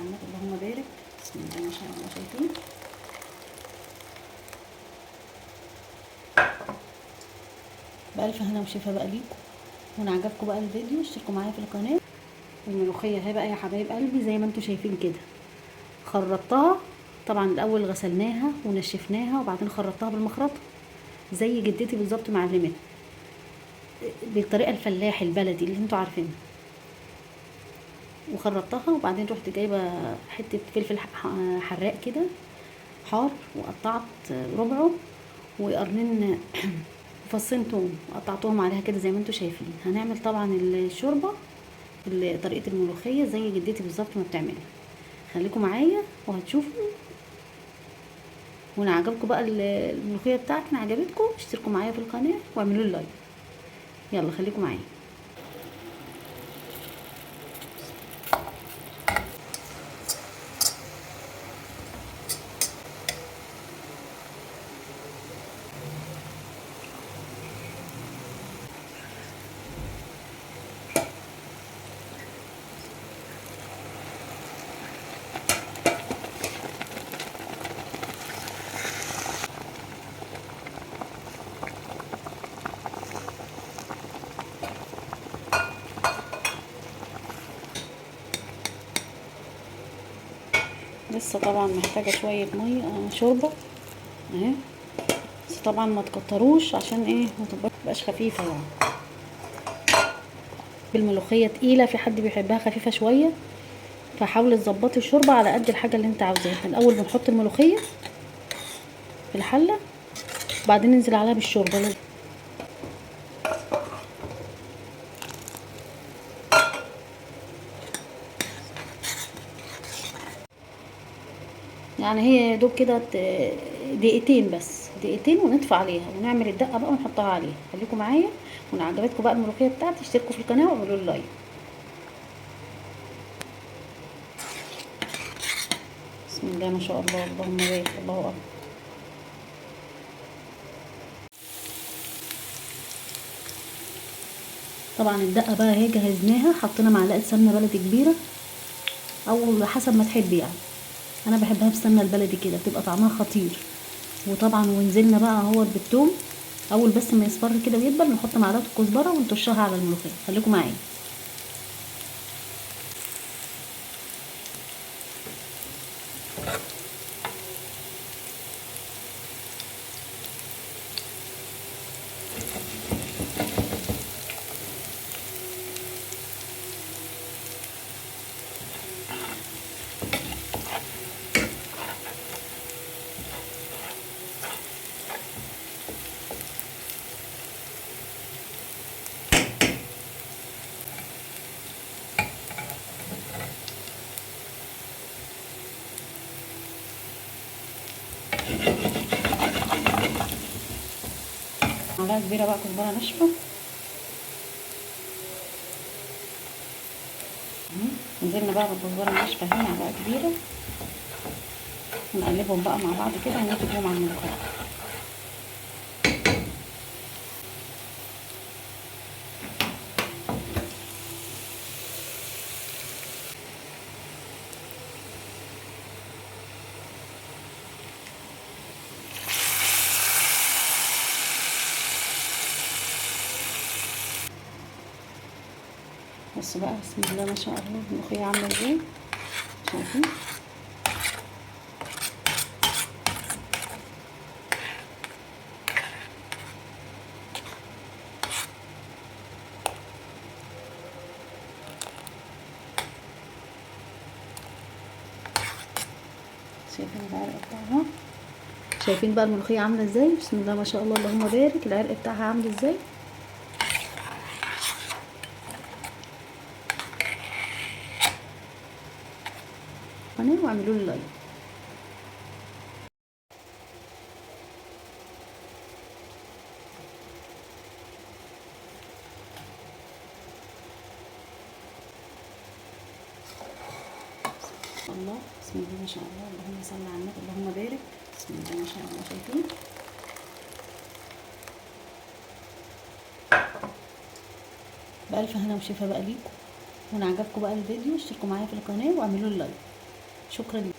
النبي اللهم بارك. بسم الله ما شاء الله. شايفين؟ بألف هنا وشفا بقى ليكم. وان عجبكم بقى الفيديو اشتركوا معايا في القناه. الملوخيه اهي بقى يا حبايب قلبي زي ما انتم شايفين كده. خرطتها طبعا، الاول غسلناها ونشفناها وبعدين خرطتها بالمخرطه زي جدتي بالظبط معلمتنا بالطريقه الفلاح البلدي اللي انتوا عارفينها. وخرطتها وبعدين رحت جايبه حته فلفل حراق كده حار، وقطعت ربعه، وقرنين فصين توم قطعتهم عليها كده زي ما انتوا شايفين. هنعمل طبعا الشوربه طريقه الملوخيه زي جدتي بالظبط ما بتعملها. خليكم معايا وهتشوفوا. وان عجبكم بقى الملوخيه بتاعتنا عجبتكم اشتركوا معايا في القناه واعملوا لي لايك. يلا خليكم معايا. لسه طبعا محتاجه شويه ميه شوربه اهي، بس طبعا ما تكتروش عشان ايه ما تبقاش خفيفه يعني. بالملوخيه تقيله، في حد بيحبها خفيفه شويه، فحاولي تظبطي الشوربه على قد الحاجه اللي انت عاوزاها. الاول بنحط الملوخيه في الحله وبعدين ننزل عليها بالشوربه. يعني هي يا دوب كده دقيقتين، بس دقيقتين ونطفي عليها ونعمل الدقه بقى ونحطها عليها. خليكم معايا. وان عجبتكم بقى الملوخيه بتاعتي اشتركوا في القناه واعملوا لي لايك. بسم الله ما شاء الله اللهم بارك. الله اكبر. طبعا الدقه بقى اهي جهزناها، حطينا معلقه سمنه بلدي كبيره او حسب ما تحبي يعني. انا بحبها بالسمنه البلدي كده بتبقى طعمها خطير. وطبعا ونزلنا بقى اهو بالثوم. اول بس ما يصفر كده ويدبل نحط معلقه الكزبره ونطشها على الملوخيه. خليكم معايا. معلقه كبيره بقى كزبره ناشفه. نزلنا بقى بالكزبره الناشفه هنا معلقه كبيره، ونقلبهم بقى مع بعض كده ونقلبهم على الملوخيه. بصوا بقى بسم الله ما شاء الله الملوخيه عامله ازاي. شايفين؟ شايفين العرق بتاعها؟ شايفين بقى الملوخيه عامله ازاي؟ بسم الله ما شاء الله اللهم بارك. العرق بتاعها عامل ازاي؟ قناه واعملوا لي لايك. الله بسم الله ما شاء الله اللهم صل على النبي اللهم بارك. بسم الله ما شاء الله. شايفين؟ بألف هنا وشفا بقى ليكم. وان عجبكم بقى الفيديو اشتركوا معايا في القناه واعملوا لي لايك. شكرا.